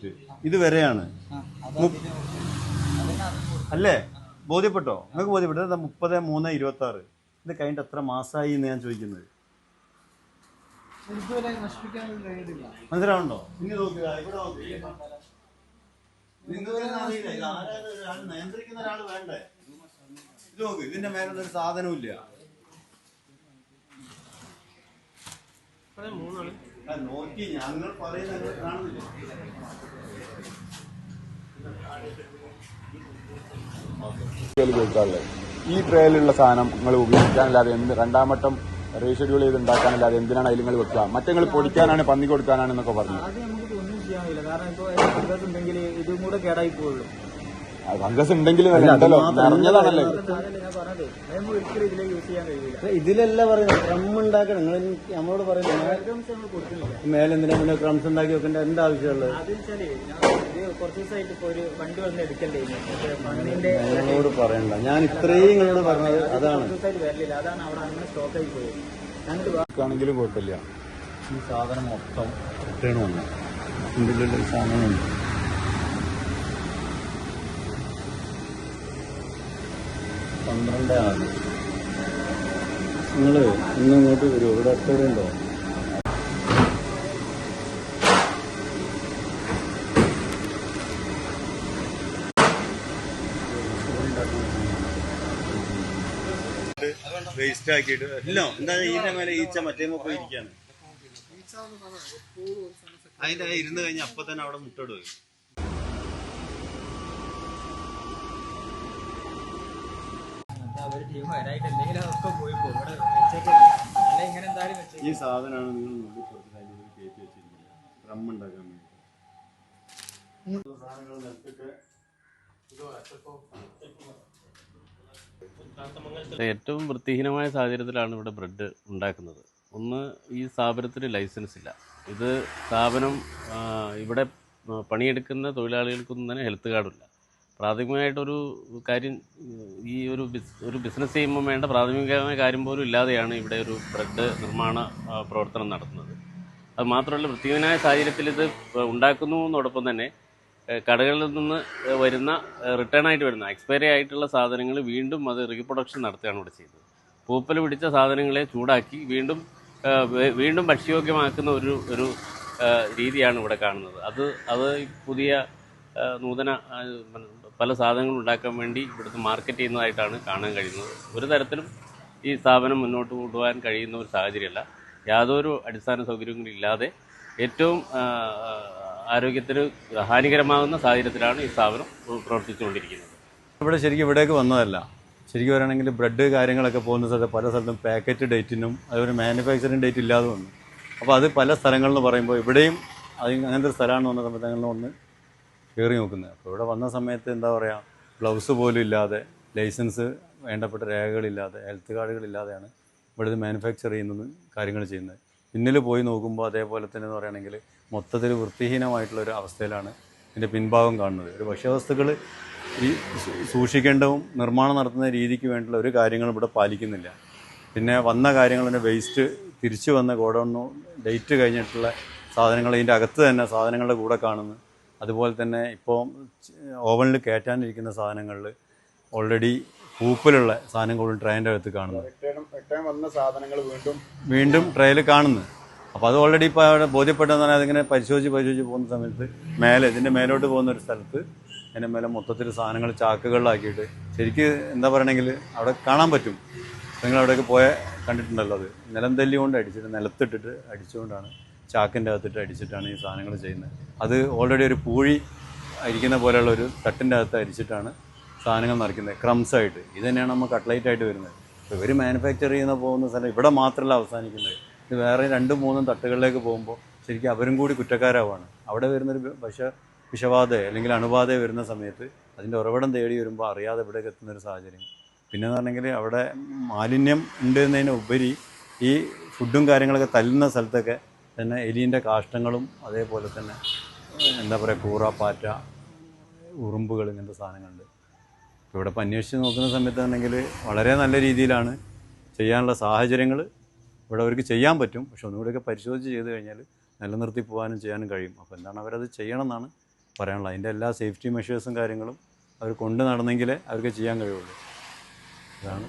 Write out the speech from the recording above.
Rate ഇത് വരെയാണ്. അല്ലേ? ബോധ്യപ്പെട്ടോ? നിങ്ങൾക്ക് ബോധ്യപ്പെട്ടോ? 30/3/26. ഇത് കഴിഞ്ഞിട്ട് എത്ര മാസമായി എന്ന് ഞാൻ ചോദിക്കുന്നത്. മനസ്സിലാവുണ്ടോ? ഇനി നോക്കുക, ഇവിടെ നോക്കുക. നിയന്ത്രിക്കുന്ന ഒരാൾ വേണ്ടേ? ഇത് നോക്ക്, ഇതിന്റെ മേലൊന്നും ഒരു സാധനവും ഇല്ല. നോക്കി ഞങ്ങൾ പറയുന്നത് കാണുന്നില്ല. ഈ ട്രേയിലുള്ള സാധനം നിങ്ങൾ ഉപയോഗിക്കാനല്ലാതെ രണ്ടാം വട്ടം റീഷെഡ്യൂൾ ചെയ്ത് ഉണ്ടാക്കാനല്ലാതെ എന്തിനാണ് അതിൽ നിങ്ങൾ വെക്കുക? മറ്റേ നിങ്ങൾ പൊടിക്കാനാണ്, പന്നി കൊടുക്കാനാണെന്നൊക്കെ പറഞ്ഞു. അത് നമുക്ക് ഒന്നും ചെയ്യാൻ കഴിയില്ല. കാരണം ഇപ്പോൾ ഉണ്ടെങ്കിൽ ഇതും കൂടെ കേടായി പോകുള്ളൂ. ഫംഗസ് ഉണ്ടെങ്കിൽ ഉണ്ടല്ലോ, നിറഞ്ഞതാണല്ലേ. ഇതിലല്ല പറയുന്നത് ക്രംസ് ഉണ്ടാക്കണം. നിങ്ങൾ നമ്മളോട് പറയുന്നത് മേലെന്തിനാ പിന്നെ ക്രംസ് ഉണ്ടാക്കി വെക്കേണ്ട എന്താ ആവശ്യമുള്ളത്? കുറച്ച് ദിവസമായിട്ട് ഇപ്പൊ ഒരു വണ്ടി വന്ന് എടുക്കണ്ടേ നിങ്ങളോട് പറയണ്ട. ഞാൻ ഇത്രയും നിങ്ങളോട് പറഞ്ഞത് അതാണ്. വരലില്ല, അതാണ് അവിടെ അങ്ങനെ സ്റ്റോക്കായി പോയത്. ആണെങ്കിലും കുഴപ്പമില്ല. ഈ സാധനം മൊത്തം റിട്ടേൺ വന്നു. ഇതിലുള്ള ഈ സാധനമുണ്ട്. 12/6. നിങ്ങൾ ഇന്നിങ്ങോട്ട് വരുമോ? ഇവിടെ അടുത്തോടെ ഉണ്ടോ? വേസ്റ്റ് ആക്കിയിട്ട് ഇല്ല. എന്താ ഇതിന്റെ മേലെ ഈച്ച മറ്റേ പോയി ഇരിക്കാണ്. അതിന്റെ ഇരുന്ന് കഴിഞ്ഞ അപ്പൊ തന്നെ അവിടെ മുട്ടോട്. ഈ സാധനമാണ് നിങ്ങൾ മുമ്പിൽ കുറച്ച് കാര്യങ്ങൾ കയറ്റി വെച്ചിരിക്കുന്നത് റം ഉണ്ടാക്കാൻ വേണ്ടി. സാധനങ്ങൾ നിലത്തിട്ട് ഏറ്റവും വൃത്തിഹീനമായ സാഹചര്യത്തിലാണ് ഇവിടെ ബ്രെഡ് ഉണ്ടാക്കുന്നത്. ഒന്ന്, ഈ സ്ഥാപനത്തിന് ലൈസൻസ് ഇല്ല. ഇത് സ്ഥാപനം ഇവിടെ പണിയെടുക്കുന്ന തൊഴിലാളികൾക്കൊന്നും തന്നെ ഹെൽത്ത് കാർഡില്ല. പ്രാഥമികമായിട്ടൊരു കാര്യം, ഈ ഒരു ബിസിനസ് ചെയ്യുമ്പോൾ വേണ്ട പ്രാഥമികമായ കാര്യം പോലും ഇല്ലാതെയാണ് ഇവിടെ ഒരു ബ്രെഡ് നിർമ്മാണ പ്രവർത്തനം നടത്തുന്നത്. അത് മാത്രമല്ല, വൃത്തിഹീനമായ സാഹചര്യത്തിൽ ഇത് ഉണ്ടാക്കുന്നതോടൊപ്പം തന്നെ കടകളിൽ നിന്ന് വരുന്ന റിട്ടേണായിട്ട് വരുന്ന എക്സ്പയറി ആയിട്ടുള്ള സാധനങ്ങൾ വീണ്ടും അത് റീപ്രൊഡക്ഷൻ നടത്തുകയാണ് ഇവിടെ ചെയ്തത്. പൂപ്പൽ പിടിച്ച സാധനങ്ങളെ ചൂടാക്കി വീണ്ടും ഭക്ഷ്യയോഗ്യമാക്കുന്ന ഒരു രീതിയാണ് ഇവിടെ കാണുന്നത്. അത് പുതിയ നൂതന പല സാധനങ്ങളും ഉണ്ടാക്കാൻ വേണ്ടി ഇവിടുത്തെ മാർക്കറ്റ് ചെയ്യുന്നതായിട്ടാണ് കാണാൻ കഴിയുന്നത്. ഒരു തരത്തിലും ഈ സ്ഥാപനം മുന്നോട്ട് കൊണ്ടുപോകാൻ കഴിയുന്ന ഒരു സാഹചര്യമല്ല. യാതൊരു അടിസ്ഥാന സൗകര്യങ്ങളും ഇല്ലാതെ ഏറ്റവും ആരോഗ്യത്തിന് ഹാനികരമാകുന്ന സാഹചര്യത്തിലാണ് ഈ സ്ഥാപനം പ്രവർത്തിച്ചുകൊണ്ടിരിക്കുന്നത്. ഇവിടെ ശരിക്കും ഇവിടേക്ക് വന്നതല്ല. ശരിക്കും പറയുകയാണെങ്കിൽ ബ്രെഡ് കാര്യങ്ങളൊക്കെ പോകുന്ന സ്ഥലത്ത് പല സ്ഥലത്തും പാക്കറ്റ് ഡേറ്റിനും അതുപോലെ മാനുഫാക്ചറിങ് ഡേറ്റ് ഇല്ലാതെ വന്നു. അപ്പോൾ അത് പല സ്ഥലങ്ങളെന്ന് പറയുമ്പോൾ ഇവിടെയും അങ്ങനത്തെ ഒരു സ്ഥലമാണെന്ന് പറഞ്ഞ സമയത്ത് ഒന്ന് കയറി നോക്കുന്നത്. അപ്പോൾ ഇവിടെ വന്ന സമയത്ത് എന്താ പറയുക, ഗ്ലൗസ് പോലും ഇല്ലാതെ, ലൈസൻസ് വേണ്ടപ്പെട്ട രേഖകളില്ലാതെ, ഹെൽത്ത് കാർഡുകളില്ലാതെയാണ് ഇവിടെ ഇത് മാനുഫാക്ചർ ചെയ്യുന്നത്, കാര്യങ്ങൾ ചെയ്യുന്നത്. പിന്നിൽ പോയി നോക്കുമ്പോൾ അതേപോലെ തന്നെ എന്ന് പറയുകയാണെങ്കിൽ മൊത്തത്തിൽ വൃത്തിഹീനമായിട്ടുള്ളൊരു അവസ്ഥയിലാണ് ഇതിൻ്റെ പിൻഭാഗം കാണുന്നത്. ഒരു ഭക്ഷ്യവസ്തുക്കൾ ഈ സൂക്ഷിക്കേണ്ടതും നിർമ്മാണം നടത്തുന്ന രീതിക്ക് വേണ്ടിയുള്ള ഒരു കാര്യങ്ങളും ഇവിടെ പാലിക്കുന്നില്ല. പിന്നെ വന്ന കാര്യങ്ങളുടെ വേസ്റ്റ് തിരിച്ചു വന്ന ഗോഡൗണിന് ഡേറ്റ് കഴിഞ്ഞിട്ടുള്ള സാധനങ്ങൾ ഇതിൻ്റെ അകത്ത് തന്നെ സാധനങ്ങളുടെ കൂടെ കാണുന്നു. അതുപോലെ തന്നെ ഇപ്പോൾ ഓവനിൽ കയറ്റാനിരിക്കുന്ന സാധനങ്ങളിൽ ഓൾറെഡി പൂപ്പിലുള്ള സാധനങ്ങളും ട്രെയിൻ്റെ അകത്ത് കാണുന്നു. വന്ന സാധനങ്ങൾ വീണ്ടും ട്രെയിൽ കാണുന്നു. അപ്പോൾ അത് ഓൾറെഡി ഇപ്പോൾ അവിടെ ബോധ്യപ്പെട്ടെന്ന് പറഞ്ഞാൽ അതിങ്ങനെ പരിശോധിച്ച് പോകുന്ന സമയത്ത് ഇതിൻ്റെ മേലോട്ട് പോകുന്ന ഒരു സ്ഥലത്ത് അതിൻ്റെ മേലെ മൊത്തത്തിൽ സാധനങ്ങൾ ചാക്കുകളിലാക്കിയിട്ട് ശരിക്കും എന്താ പറയണമെങ്കിൽ അവിടെ കാണാൻ പറ്റും. നിങ്ങൾ അവിടെയൊക്കെ കണ്ടിട്ടുണ്ടല്ലോ. അത് നിലം തല്ലി കൊണ്ട് അടിച്ചിട്ട് നിലത്തിട്ടിട്ട് അടിച്ചുകൊണ്ടാണ് ചാക്കിൻ്റെ അകത്തിട്ട് അടിച്ചിട്ടാണ് ഈ സാധനങ്ങൾ ചെയ്യുന്നത്. അത് ഓൾറെഡി ഒരു പൂഴി അരിക്കുന്ന പോലെയുള്ള ഒരു തട്ടിൻ്റെ അകത്ത് അരിച്ചിട്ടാണ് സാധനങ്ങൾ നിറയ്ക്കുന്നത് ക്രംസായിട്ട്. ഇത് തന്നെയാണ് നമ്മൾ കട്ട്ലൈറ്റ് ആയിട്ട് വരുന്നത്. ഇപ്പോൾ ഇവർ മാനുഫാക്ചർ പോകുന്ന സ്ഥലം ഇവിടെ മാത്രമല്ല അവസാനിക്കുന്നത്. ഇത് വേറെ 2-3 തട്ടുകളിലേക്ക് പോകുമ്പോൾ ശരിക്കും അവരും കൂടി കുറ്റക്കാരാവാണ്. അവിടെ വരുന്നൊരു വിഷബാധ അല്ലെങ്കിൽ അണുബാധ വരുന്ന സമയത്ത് അതിൻ്റെ ഉറവിടം തേടി വരുമ്പോൾ അറിയാതെ ഇവിടേക്ക് എത്തുന്നൊരു സാഹചര്യം. പിന്നെന്ന് പറഞ്ഞെങ്കിൽ അവിടെ മാലിന്യം ഉണ്ട് എന്നതിന് ഉപരി ഈ ഫുഡും കാര്യങ്ങളൊക്കെ തല്ലുന്ന സ്ഥലത്തൊക്കെ തന്നെ എലീൻ്റെ കാഷ്ടങ്ങളും അതേപോലെ തന്നെ എന്താ പറയുക കൂറ, പാറ്റ, ഉറുമ്പുകൾ, ഇങ്ങനത്തെ സാധനങ്ങളുണ്ട്. ഇപ്പോൾ ഇവിടെ അന്വേഷിച്ച് നോക്കുന്ന സമയത്താണെങ്കിൽ വളരെ നല്ല രീതിയിലാണ് ചെയ്യാനുള്ള സാഹചര്യങ്ങൾ ഇവിടെ അവർക്ക് ചെയ്യാൻ പറ്റും. പക്ഷെ ഒന്നുകൂടെയൊക്കെ പരിശോധിച്ച് ചെയ്ത് കഴിഞ്ഞാൽ നിലനിർത്തി പോകാനും ചെയ്യാനും കഴിയും. അപ്പോൾ എന്താണ് അവരത് ചെയ്യണം എന്നാണ് പറയാനുള്ളത്. അതിൻ്റെ എല്ലാ സേഫ്റ്റി മെഷേഴ്സും കാര്യങ്ങളും അവർ കൊണ്ട് നടന്നെങ്കിലേ അവർക്ക് ചെയ്യാൻ കഴിയുള്ളൂ. ഇതാണ്